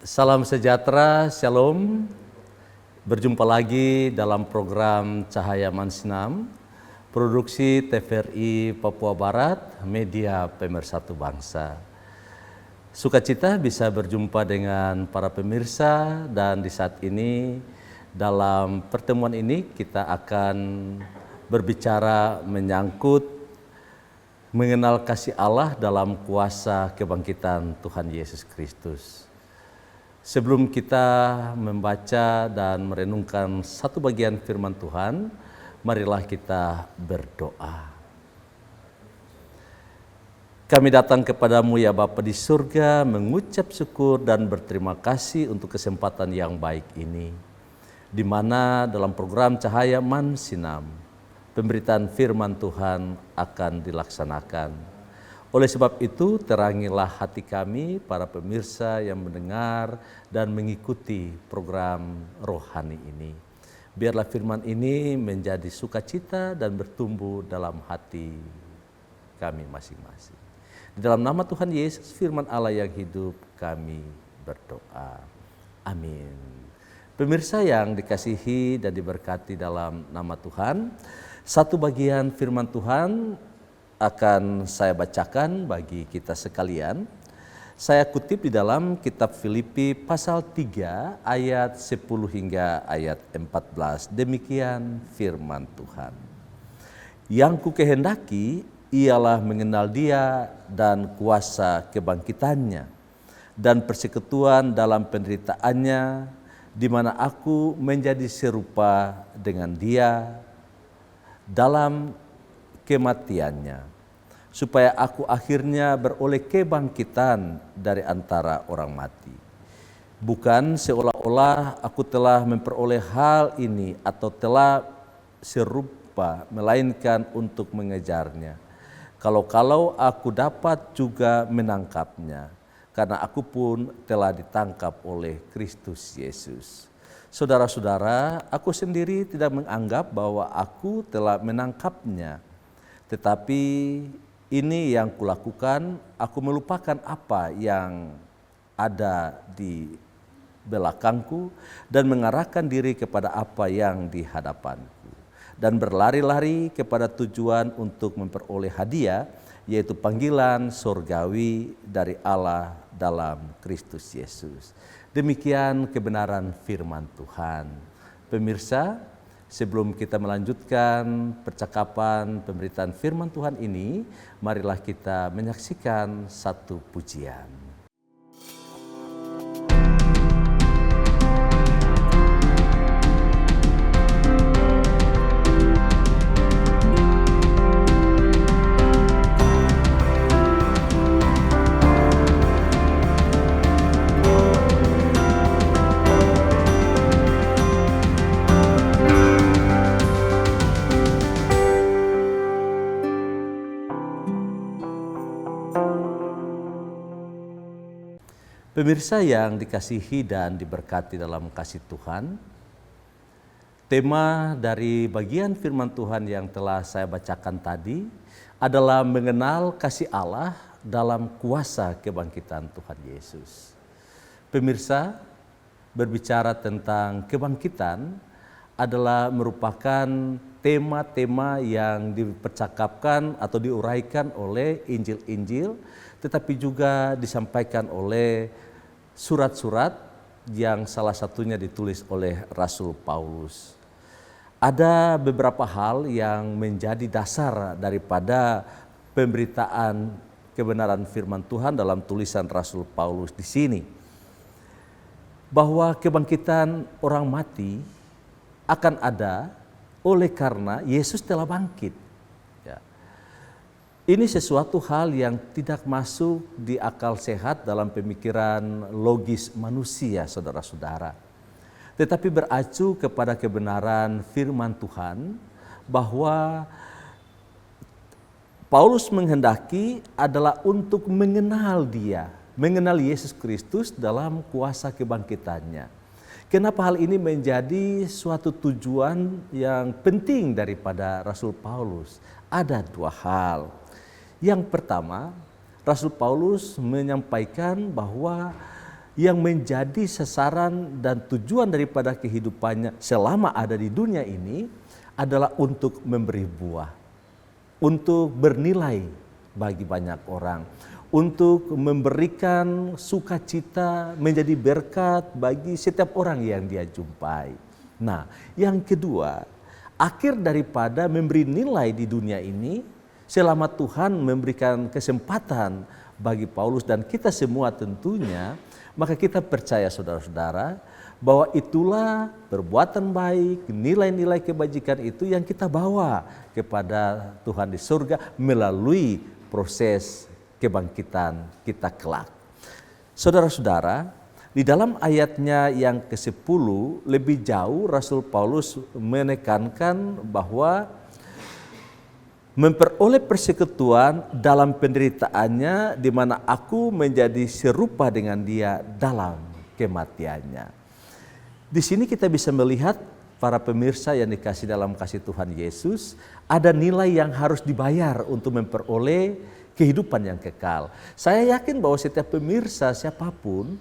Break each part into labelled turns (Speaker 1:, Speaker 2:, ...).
Speaker 1: Salam sejahtera, shalom. Berjumpa lagi dalam program Cahaya Mansinam, produksi TVRI Papua Barat, media pemersatu bangsa. Sukacita bisa berjumpa dengan para pemirsa, dan di saat ini dalam pertemuan ini kita akan berbicara menyangkut mengenal kasih Allah dalam kuasa kebangkitan Tuhan Yesus Kristus. Sebelum kita membaca dan merenungkan satu bagian firman Tuhan, marilah kita berdoa. Kami datang kepadamu ya Bapa di surga, mengucap syukur dan berterima kasih untuk kesempatan yang baik ini, di mana dalam program Cahaya Mansinam, pemberitaan firman Tuhan akan dilaksanakan. Oleh sebab itu, terangilah hati kami, para pemirsa yang mendengar dan mengikuti program rohani ini. Biarlah firman ini menjadi sukacita dan bertumbuh dalam hati kami masing-masing. Di dalam nama Tuhan Yesus, firman Allah yang hidup, kami berdoa. Amin. Pemirsa yang dikasihi dan diberkati dalam nama Tuhan, satu bagian firman Tuhan akan saya bacakan bagi kita sekalian. Saya kutip di dalam kitab Filipi pasal 3 ayat 10 hingga ayat 14. Demikian firman Tuhan. Yang kukehendaki ialah mengenal Dia dan kuasa kebangkitannya dan persekutuan dalam penderitaannya, di mana aku menjadi serupa dengan Dia dalam kematiannya, supaya aku akhirnya beroleh kebangkitan dari antara orang mati. Bukan seolah-olah aku telah memperoleh hal ini atau telah serupa, melainkan untuk mengejarnya. Kalau aku dapat juga menangkapnya, karena aku pun telah ditangkap oleh Kristus Yesus. Saudara-saudara, aku sendiri tidak menganggap bahwa aku telah menangkapnya, tetapi ini yang kulakukan, aku melupakan apa yang ada di belakangku dan mengarahkan diri kepada apa yang di hadapanku, dan berlari-lari kepada tujuan untuk memperoleh hadiah, yaitu panggilan surgawi dari Allah dalam Kristus Yesus. Demikian kebenaran firman Tuhan. Pemirsa, sebelum kita melanjutkan percakapan pemberitaan firman Tuhan ini, marilah kita menyaksikan satu pujian. Pemirsa yang dikasihi dan diberkati dalam kasih Tuhan, tema dari bagian firman Tuhan yang telah saya bacakan tadi adalah mengenal kasih Allah dalam kuasa kebangkitan Tuhan Yesus. Pemirsa, berbicara tentang kebangkitan adalah merupakan tema-tema yang dipercakapkan atau diuraikan oleh Injil-Injil, tetapi juga disampaikan oleh surat-surat yang salah satunya ditulis oleh Rasul Paulus. Ada beberapa hal yang menjadi dasar daripada pemberitaan kebenaran firman Tuhan dalam tulisan Rasul Paulus di sini, bahwa kebangkitan orang mati akan ada oleh karena Yesus telah bangkit. Ini sesuatu hal yang tidak masuk di akal sehat dalam pemikiran logis manusia, saudara-saudara. Tetapi beracu kepada kebenaran firman Tuhan bahwa Paulus menghendaki adalah untuk mengenal Dia, mengenal Yesus Kristus dalam kuasa kebangkitannya. Kenapa hal ini menjadi suatu tujuan yang penting daripada Rasul Paulus? Ada dua hal. Yang pertama, Rasul Paulus menyampaikan bahwa yang menjadi sasaran dan tujuan daripada kehidupannya selama ada di dunia ini adalah untuk memberi buah, untuk bernilai bagi banyak orang, untuk memberikan sukacita, menjadi berkat bagi setiap orang yang dia jumpai. Nah, yang kedua, akhir daripada memberi nilai di dunia ini, selama Tuhan memberikan kesempatan bagi Paulus dan kita semua tentunya, maka kita percaya saudara-saudara bahwa itulah perbuatan baik, nilai-nilai kebajikan itu yang kita bawa kepada Tuhan di surga melalui proses kebangkitan kita kelak. Saudara-saudara, di dalam ayatnya yang ke-10 lebih jauh Rasul Paulus menekankan bahwa memperoleh persekutuan dalam penderitaannya di mana aku menjadi serupa dengan dia dalam kematiannya. Di sini kita bisa melihat para pemirsa yang dikasih dalam kasih Tuhan Yesus, ada nilai yang harus dibayar untuk memperoleh kehidupan yang kekal. Saya yakin bahwa setiap pemirsa siapapun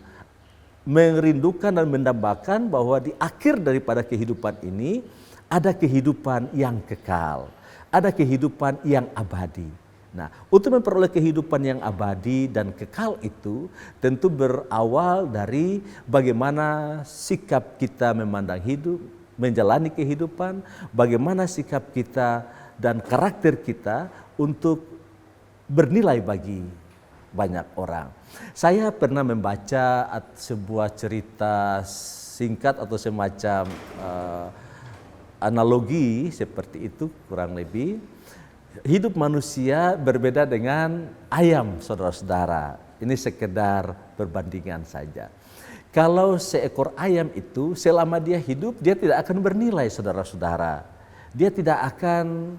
Speaker 1: merindukan dan mendambakan bahwa di akhir daripada kehidupan ini ada kehidupan yang kekal, ada kehidupan yang abadi. Nah, untuk memperoleh kehidupan yang abadi dan kekal itu tentu berawal dari bagaimana sikap kita memandang hidup, menjalani kehidupan, bagaimana sikap kita dan karakter kita untuk bernilai bagi banyak orang. Saya pernah membaca sebuah cerita singkat atau semacam analogi seperti itu kurang lebih. Hidup manusia berbeda dengan ayam, saudara-saudara. Ini sekedar perbandingan saja. Kalau seekor ayam itu selama dia hidup dia tidak akan bernilai, saudara-saudara. Dia tidak akan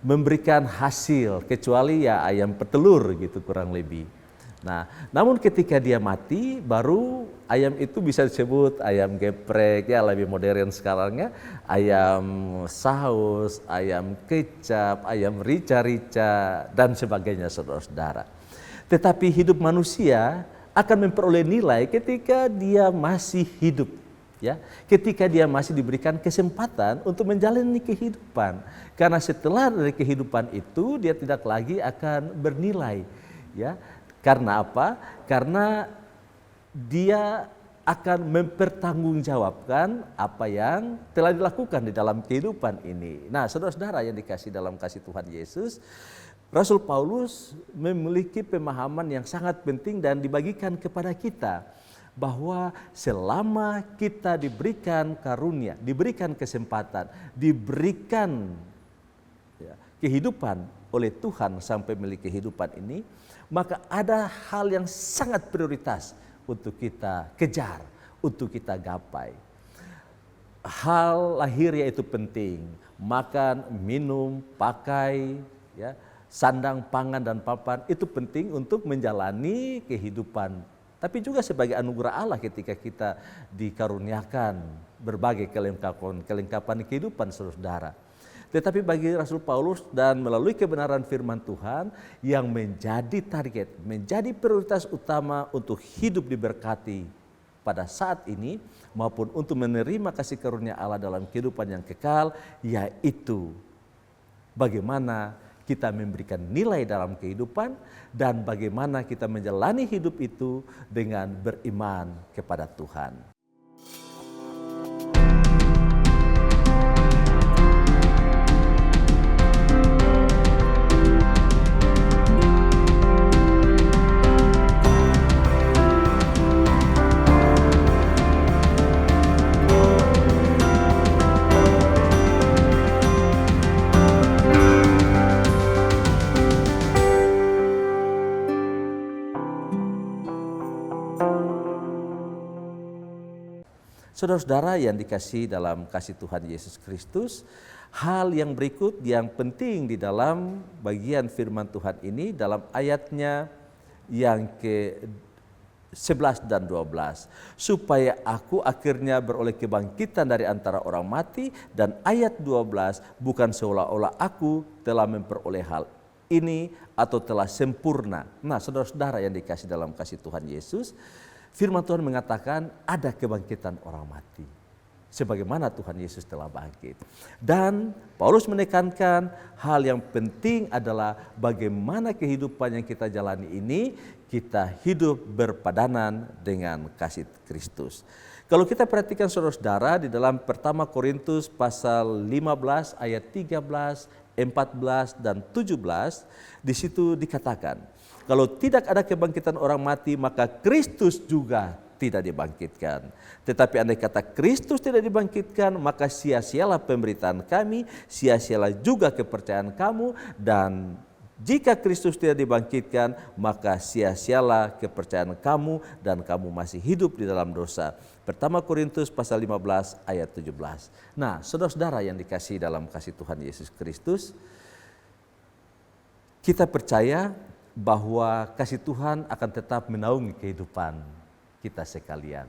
Speaker 1: memberikan hasil kecuali ya ayam petelur gitu kurang lebih. Nah, namun ketika dia mati baru ayam itu bisa disebut ayam geprek ya, lebih modern sekarangnya, ayam saus, ayam kecap, ayam rica-rica dan sebagainya saudara-saudara. Tetapi hidup manusia akan memperoleh nilai ketika dia masih hidup. Ya, ketika dia masih diberikan kesempatan untuk menjalani kehidupan, karena setelah dari kehidupan itu dia tidak lagi akan bernilai. Ya, karena apa? Karena dia akan mempertanggungjawabkan apa yang telah dilakukan di dalam kehidupan ini. Nah, saudara-saudara yang dikasih dalam kasih Tuhan Yesus, Rasul Paulus memiliki pemahaman yang sangat penting dan dibagikan kepada kita, bahwa selama kita diberikan karunia, diberikan kesempatan, diberikan kehidupan oleh Tuhan sampai milik kehidupan ini, maka ada hal yang sangat prioritas untuk kita kejar, untuk kita gapai. Hal lahiriah itu penting, makan, minum, pakai, ya, sandang, pangan, dan papan itu penting untuk menjalani kehidupan. Tapi juga sebagai anugerah Allah ketika kita dikaruniakan berbagai kelengkapan kehidupan saudara. Tetapi bagi Rasul Paulus dan melalui kebenaran firman Tuhan yang menjadi target, menjadi prioritas utama untuk hidup diberkati pada saat ini maupun untuk menerima kasih karunia Allah dalam kehidupan yang kekal, yaitu bagaimana kita memberikan nilai dalam kehidupan dan bagaimana kita menjalani hidup itu dengan beriman kepada Tuhan. Saudara-saudara yang dikasih dalam kasih Tuhan Yesus Kristus, hal yang berikut yang penting di dalam bagian firman Tuhan ini dalam ayatnya yang ke-11 dan 12. Supaya aku akhirnya beroleh kebangkitan dari antara orang mati, dan ayat 12, bukan seolah-olah aku telah memperoleh hal ini atau telah sempurna. Nah, saudara-saudara yang dikasih dalam kasih Tuhan Yesus, Firman Tuhan mengatakan ada kebangkitan orang mati, sebagaimana Tuhan Yesus telah bangkit. Dan Paulus menekankan hal yang penting adalah bagaimana kehidupan yang kita jalani ini, kita hidup berpadanan dengan kasih Kristus. Kalau kita perhatikan saudara-saudara di dalam pertama Korintus pasal 15 ayat 13, 14 dan 17, di situ dikatakan, kalau tidak ada kebangkitan orang mati, maka Kristus juga tidak dibangkitkan. Tetapi andai kata Kristus tidak dibangkitkan, maka sia-sialah pemberitaan kami, sia-sialah juga kepercayaan kamu, dan jika Kristus tidak dibangkitkan, maka sia-sialah kepercayaan kamu dan kamu masih hidup di dalam dosa. Pertama Korintus pasal 15 ayat 17. Nah, saudara-saudara yang dikasihi dalam kasih Tuhan Yesus Kristus, kita percaya bahwa kasih Tuhan akan tetap menaungi kehidupan kita sekalian.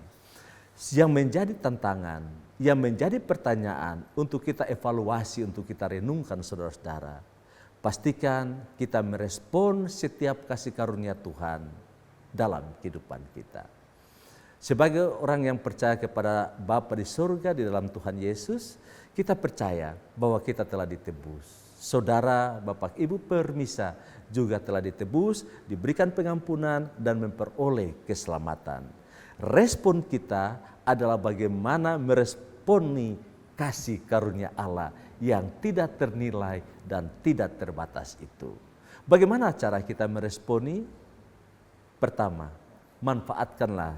Speaker 1: Yang menjadi tantangan, yang menjadi pertanyaan untuk kita evaluasi, untuk kita renungkan saudara-saudara, pastikan kita merespon setiap kasih karunia Tuhan dalam kehidupan kita. Sebagai orang yang percaya kepada Bapa di surga di dalam Tuhan Yesus, kita percaya bahwa kita telah ditebus. Saudara, Bapak, Ibu permisa juga telah ditebus, diberikan pengampunan dan memperoleh keselamatan. Respon kita adalah bagaimana meresponi kasih karunia Allah yang tidak ternilai dan tidak terbatas itu. Bagaimana cara kita meresponi? Pertama, manfaatkanlah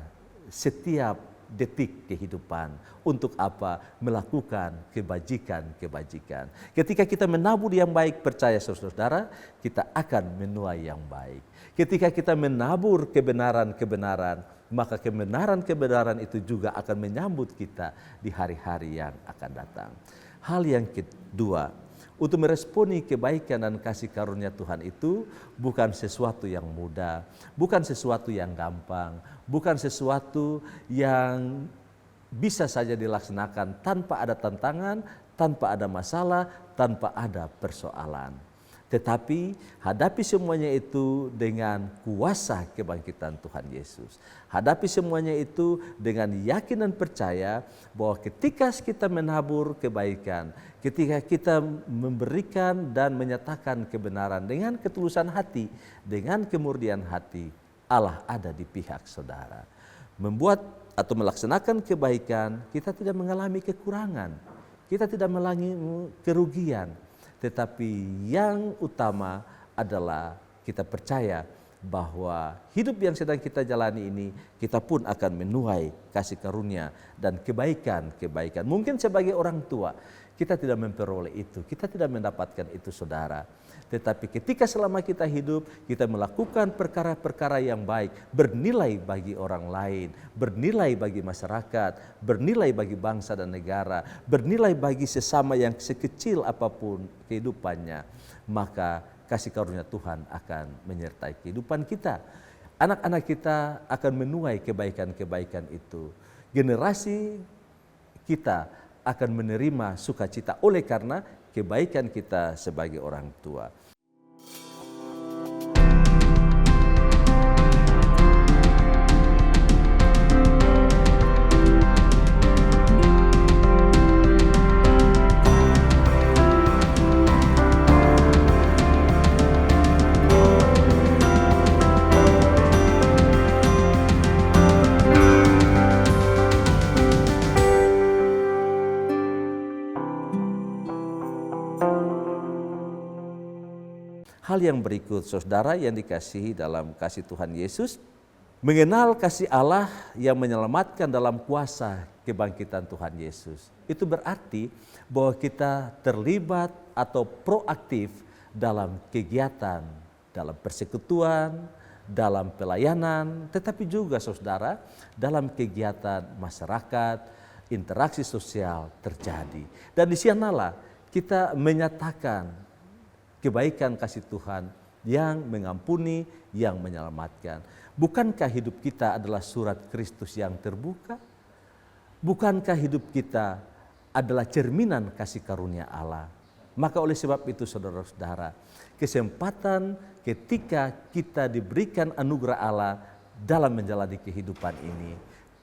Speaker 1: setiap detik kehidupan. Untuk apa? Melakukan kebajikan-kebajikan. Ketika kita menabur yang baik, percaya saudara-saudara, kita akan menuai yang baik. Ketika kita menabur kebenaran-kebenaran, maka kebenaran-kebenaran itu juga akan menyambut kita di hari-hari yang akan datang. Hal yang kedua, untuk meresponi kebaikan dan kasih karunia Tuhan itu bukan sesuatu yang mudah, bukan sesuatu yang gampang, bukan sesuatu yang bisa saja dilaksanakan tanpa ada tantangan, tanpa ada masalah, tanpa ada persoalan. Tetapi hadapi semuanya itu dengan kuasa kebangkitan Tuhan Yesus. Hadapi semuanya itu dengan yakin dan percaya bahwa ketika kita menabur kebaikan, ketika kita memberikan dan menyatakan kebenaran dengan ketulusan hati, dengan kemurnian hati, Allah ada di pihak saudara. Membuat atau melaksanakan kebaikan, kita tidak mengalami kekurangan, kita tidak mengalami kerugian. Tetapi yang utama adalah kita percaya bahwa hidup yang sedang kita jalani ini, kita pun akan menuai kasih karunia dan kebaikan-kebaikan. Mungkin sebagai orang tua, kita tidak memperoleh itu, kita tidak mendapatkan itu saudara. Tetapi ketika selama kita hidup, kita melakukan perkara-perkara yang baik, bernilai bagi orang lain, bernilai bagi masyarakat, bernilai bagi bangsa dan negara, bernilai bagi sesama yang sekecil apapun kehidupannya, maka kasih karunia Tuhan akan menyertai kehidupan kita. Anak-anak kita akan menuai kebaikan-kebaikan itu. Generasi kita akan menerima sukacita oleh karena kebaikan kita sebagai orang tua. Hal yang berikut, saudara yang dikasihi dalam kasih Tuhan Yesus, mengenal kasih Allah yang menyelamatkan dalam kuasa kebangkitan Tuhan Yesus. Itu berarti bahwa kita terlibat atau proaktif dalam kegiatan, dalam persekutuan, dalam pelayanan, tetapi juga saudara dalam kegiatan masyarakat, interaksi sosial terjadi. Dan di sanalah kita menyatakan kebaikan kasih Tuhan yang mengampuni, yang menyelamatkan. Bukankah hidup kita adalah surat Kristus yang terbuka? Bukankah hidup kita adalah cerminan kasih karunia Allah? Maka oleh sebab itu saudara-saudara, kesempatan ketika kita diberikan anugerah Allah, dalam menjalani kehidupan ini.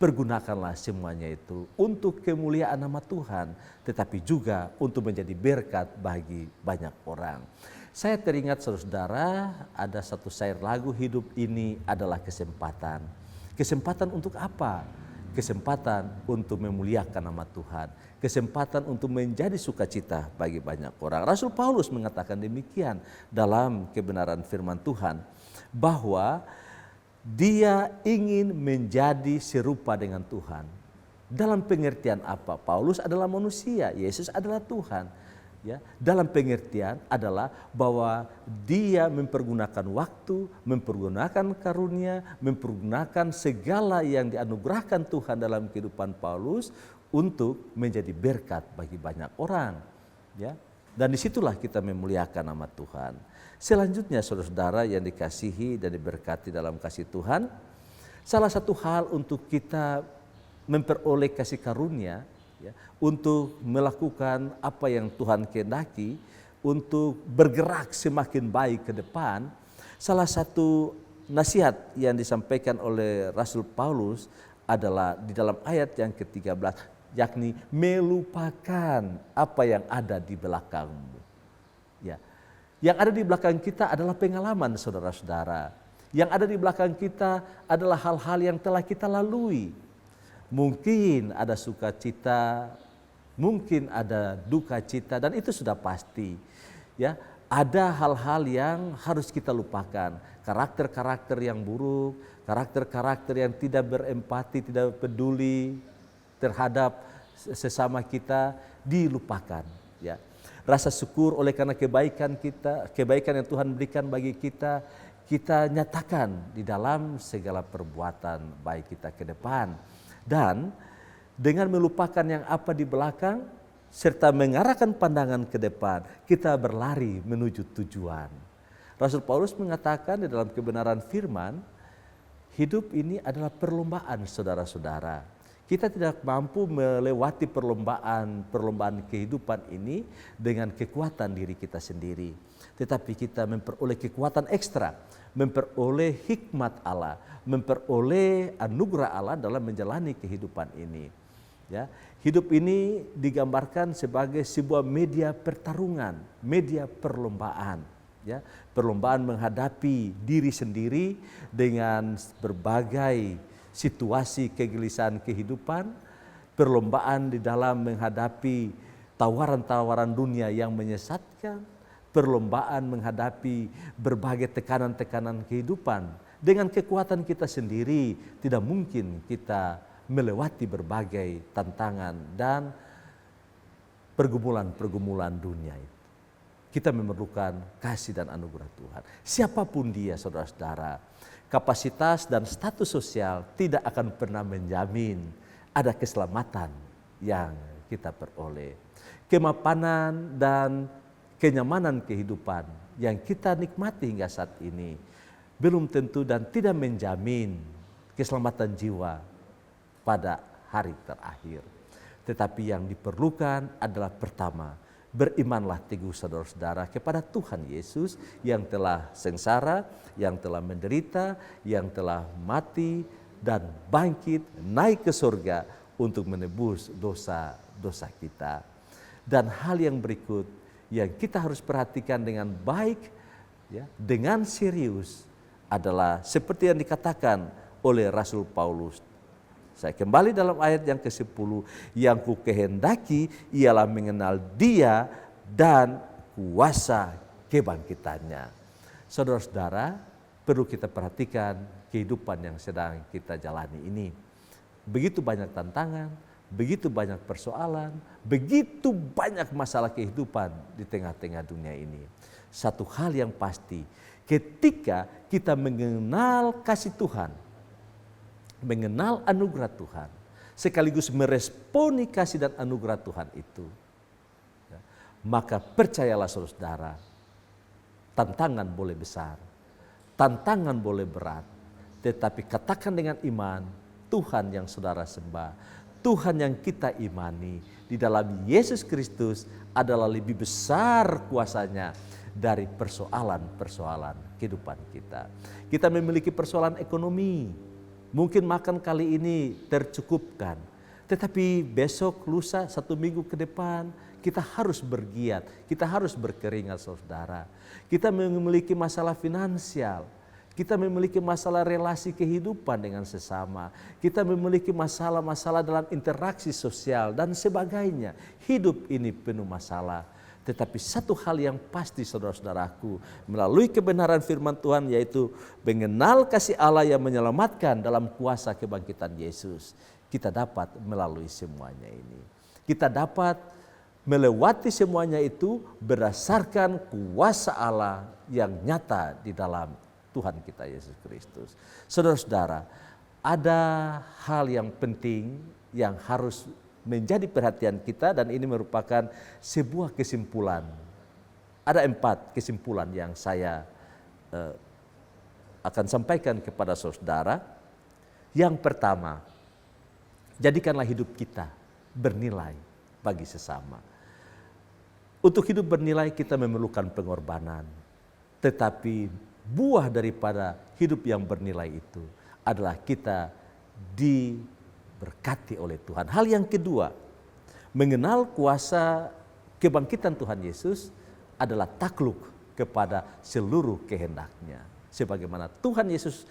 Speaker 1: Pergunakanlah semuanya itu untuk kemuliaan nama Tuhan, tetapi juga untuk menjadi berkat bagi banyak orang. Saya teringat saudara, ada satu syair lagu, hidup ini adalah kesempatan. Kesempatan untuk apa? Kesempatan untuk memuliakan nama Tuhan. Kesempatan untuk menjadi sukacita bagi banyak orang. Rasul Paulus mengatakan demikian dalam kebenaran firman Tuhan, bahwa dia ingin menjadi serupa dengan Tuhan. Dalam pengertian apa? Paulus adalah manusia, Yesus adalah Tuhan. Ya, dalam pengertian adalah bahwa dia mempergunakan waktu, mempergunakan karunia, mempergunakan segala yang dianugerahkan Tuhan dalam kehidupan Paulus untuk menjadi berkat bagi banyak orang. Ya, dan disitulah kita memuliakan nama Tuhan. Selanjutnya saudara-saudara yang dikasihi dan diberkati dalam kasih Tuhan, salah satu hal untuk kita memperoleh kasih karunia, ya, untuk melakukan apa yang Tuhan kehendaki, untuk bergerak semakin baik ke depan, salah satu nasihat yang disampaikan oleh Rasul Paulus adalah di dalam ayat yang ke-13, yakni melupakan apa yang ada di belakangmu. Ya. Yang ada di belakang kita adalah pengalaman saudara-saudara. Yang ada di belakang kita adalah hal-hal yang telah kita lalui. Mungkin ada sukacita, mungkin ada duka cita, dan itu sudah pasti. Ya, ada hal-hal yang harus kita lupakan. Karakter-karakter yang buruk, karakter-karakter yang tidak berempati, tidak peduli terhadap sesama kita, dilupakan. Ya. Rasa syukur oleh karena kebaikan kita, kebaikan yang Tuhan berikan bagi kita, kita nyatakan di dalam segala perbuatan baik kita ke depan. Dan dengan melupakan yang apa di belakang, serta mengarahkan pandangan ke depan, kita berlari menuju tujuan. Rasul Paulus mengatakan di dalam kebenaran firman, hidup ini adalah perlombaan saudara-saudara. Kita tidak mampu melewati perlombaan kehidupan ini dengan kekuatan diri kita sendiri. Tetapi kita memperoleh kekuatan ekstra, memperoleh hikmat Allah, memperoleh anugerah Allah dalam menjalani kehidupan ini. Ya, hidup ini digambarkan sebagai sebuah media pertarungan, media perlombaan. Ya, perlombaan menghadapi diri sendiri dengan berbagai situasi kegelisahan kehidupan, perlombaan di dalam menghadapi tawaran-tawaran dunia yang menyesatkan, perlombaan menghadapi berbagai tekanan-tekanan kehidupan. Dengan kekuatan kita sendiri tidak mungkin kita melewati berbagai tantangan dan pergumulan-pergumulan dunia itu. Kita memerlukan kasih dan anugerah Tuhan. Siapapun dia saudara-saudara, kapasitas dan status sosial tidak akan pernah menjamin ada keselamatan yang kita peroleh. Kemapanan dan kenyamanan kehidupan yang kita nikmati hingga saat ini belum tentu dan tidak menjamin keselamatan jiwa pada hari terakhir. Tetapi yang diperlukan adalah pertama, berimanlah teguh saudara-saudara kepada Tuhan Yesus yang telah sengsara, yang telah menderita, yang telah mati dan bangkit naik ke surga untuk menebus dosa-dosa kita. Dan hal yang berikut yang kita harus perhatikan dengan baik, ya, dengan serius adalah seperti yang dikatakan oleh Rasul Paulus. Saya kembali dalam ayat yang ke-10, yang ku kehendaki ialah mengenal Dia dan kuasa kebangkitannya. Saudara-saudara, perlu kita perhatikan kehidupan yang sedang kita jalani ini. Begitu banyak tantangan, begitu banyak persoalan, begitu banyak masalah kehidupan di tengah-tengah dunia ini. Satu hal yang pasti, ketika kita mengenal kasih Tuhan, mengenal anugerah Tuhan, sekaligus meresponi kasih dan anugerah Tuhan itu, ya, maka percayalah saudara, tantangan boleh besar, tantangan boleh berat, tetapi katakan dengan iman, Tuhan yang saudara sembah, Tuhan yang kita imani di dalam Yesus Kristus adalah lebih besar kuasanya dari persoalan-persoalan kehidupan kita. Kita memiliki persoalan ekonomi, mungkin makan kali ini tercukupkan, tetapi besok, lusa, 1 minggu ke depan kita harus bergiat, kita harus berkeringat saudara. Kita memiliki masalah finansial, kita memiliki masalah relasi kehidupan dengan sesama, kita memiliki masalah-masalah dalam interaksi sosial dan sebagainya. Hidup ini penuh masalah. Tetapi satu hal yang pasti saudara-saudaraku, melalui kebenaran firman Tuhan, yaitu mengenal kasih Allah yang menyelamatkan dalam kuasa kebangkitan Yesus, kita dapat melalui semuanya ini. Kita dapat melewati semuanya itu berdasarkan kuasa Allah yang nyata di dalam Tuhan kita Yesus Kristus. Saudara-saudara, ada hal yang penting yang harus menjadi perhatian kita, dan ini merupakan sebuah kesimpulan. Ada 4 kesimpulan yang saya akan sampaikan kepada saudara. Yang pertama, jadikanlah hidup kita bernilai bagi sesama. Untuk hidup bernilai kita memerlukan pengorbanan, tetapi buah daripada hidup yang bernilai itu adalah kita diberkati oleh Tuhan. Hal yang kedua, mengenal kuasa kebangkitan Tuhan Yesus adalah takluk kepada seluruh kehendak-Nya. Sebagaimana Tuhan Yesus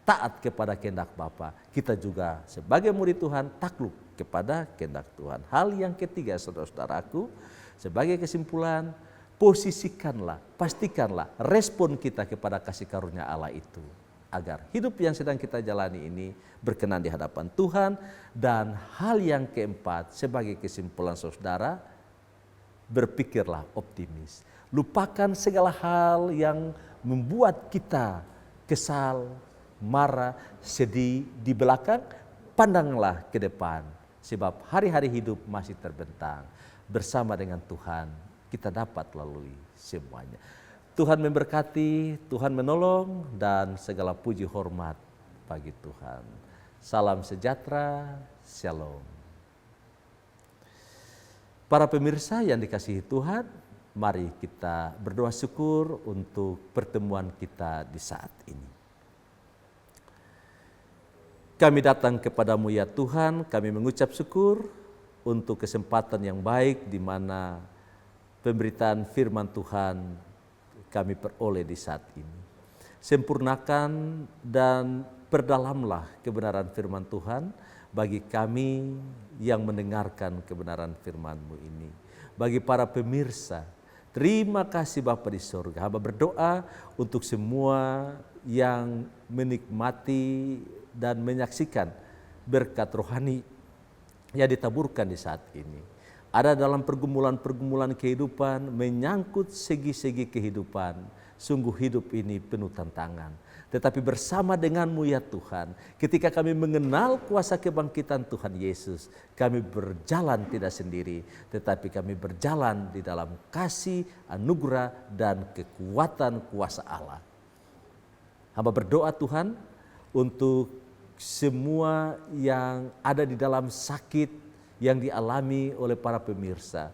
Speaker 1: taat kepada kehendak Bapa, kita juga sebagai murid Tuhan takluk kepada kehendak Tuhan. Hal yang ketiga saudara-saudaraku, sebagai kesimpulan, posisikanlah, pastikanlah respon kita kepada kasih karunia Allah itu, agar hidup yang sedang kita jalani ini berkenan di hadapan Tuhan. Dan hal yang keempat, sebagai kesimpulan saudara, berpikirlah optimis. Lupakan segala hal yang membuat kita kesal, marah, sedih di belakang. Pandanglah ke depan, sebab hari-hari hidup masih terbentang. Bersama dengan Tuhan kita dapat lalui semuanya. Tuhan memberkati, Tuhan menolong, dan segala puji hormat bagi Tuhan. Salam sejahtera, shalom. Para pemirsa yang dikasihi Tuhan, mari kita berdoa syukur untuk pertemuan kita di saat ini. Kami datang kepadamu ya Tuhan, kami mengucap syukur untuk kesempatan yang baik di mana pemberitaan firman Tuhan kami peroleh di saat ini. Sempurnakan dan perdalamlah kebenaran firman Tuhan bagi kami yang mendengarkan kebenaran firman-Mu ini. Bagi para pemirsa, terima kasih Bapa di surga. Hamba berdoa untuk semua yang menikmati dan menyaksikan berkat rohani yang ditaburkan di saat ini. Ada dalam pergumulan-pergumulan kehidupan, menyangkut segi-segi kehidupan. Sungguh hidup ini penuh tantangan. Tetapi bersama denganmu ya Tuhan, ketika kami mengenal kuasa kebangkitan Tuhan Yesus, kami berjalan tidak sendiri, tetapi kami berjalan di dalam kasih, anugerah, dan kekuatan kuasa Allah. Hamba berdoa Tuhan untuk semua yang ada di dalam sakit yang dialami oleh para pemirsa.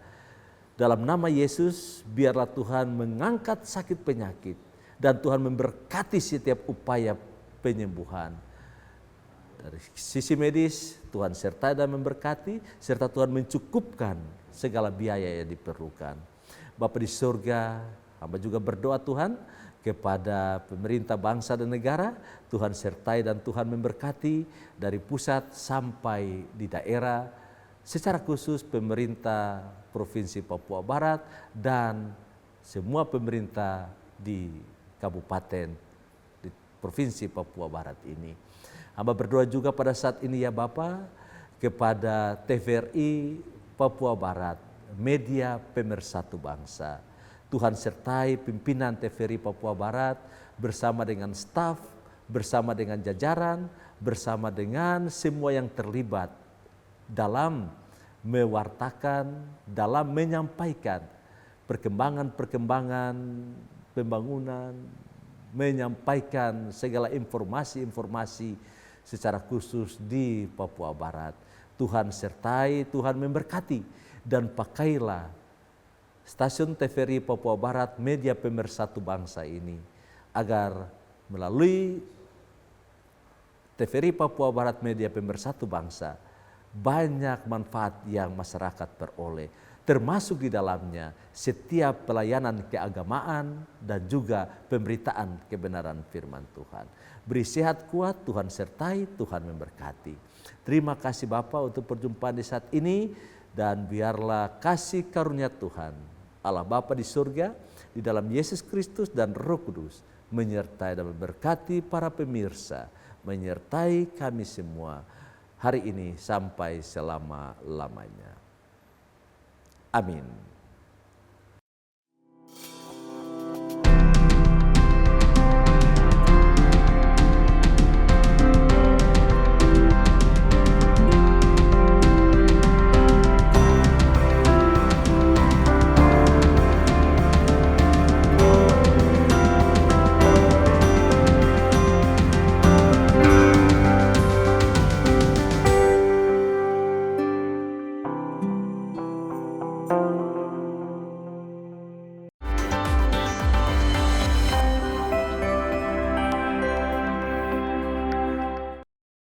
Speaker 1: Dalam nama Yesus, biarlah Tuhan mengangkat sakit penyakit dan Tuhan memberkati setiap upaya penyembuhan. Dari sisi medis, Tuhan sertai dan memberkati, serta Tuhan mencukupkan segala biaya yang diperlukan. Bapa di surga, hamba juga berdoa Tuhan, kepada pemerintah bangsa dan negara, Tuhan sertai dan Tuhan memberkati dari pusat sampai di daerah, secara khusus pemerintah Provinsi Papua Barat dan semua pemerintah di kabupaten di Provinsi Papua Barat ini. Hamba berdoa juga pada saat ini ya Bapa, kepada TVRI Papua Barat, media pemersatu bangsa. Tuhan sertai pimpinan TVRI Papua Barat bersama dengan staf, bersama dengan jajaran, bersama dengan semua yang terlibat dalam mewartakan, dalam menyampaikan perkembangan-perkembangan pembangunan, menyampaikan segala informasi-informasi secara khusus di Papua Barat. Tuhan sertai, Tuhan memberkati, dan pakailah stasiun TVRI Papua Barat, media pemersatu bangsa ini, agar melalui TVRI Papua Barat, media pemersatu bangsa, banyak manfaat yang masyarakat peroleh, termasuk di dalamnya setiap pelayanan keagamaan dan juga pemberitaan kebenaran firman Tuhan. Beri sehat kuat, Tuhan sertai, Tuhan memberkati. Terima kasih Bapa untuk perjumpaan di saat ini, dan biarlah kasih karunia Tuhan, Allah Bapa di surga, di dalam Yesus Kristus dan Roh Kudus, menyertai dan memberkati para pemirsa, menyertai kami semua hari ini sampai selama-lamanya. Amin.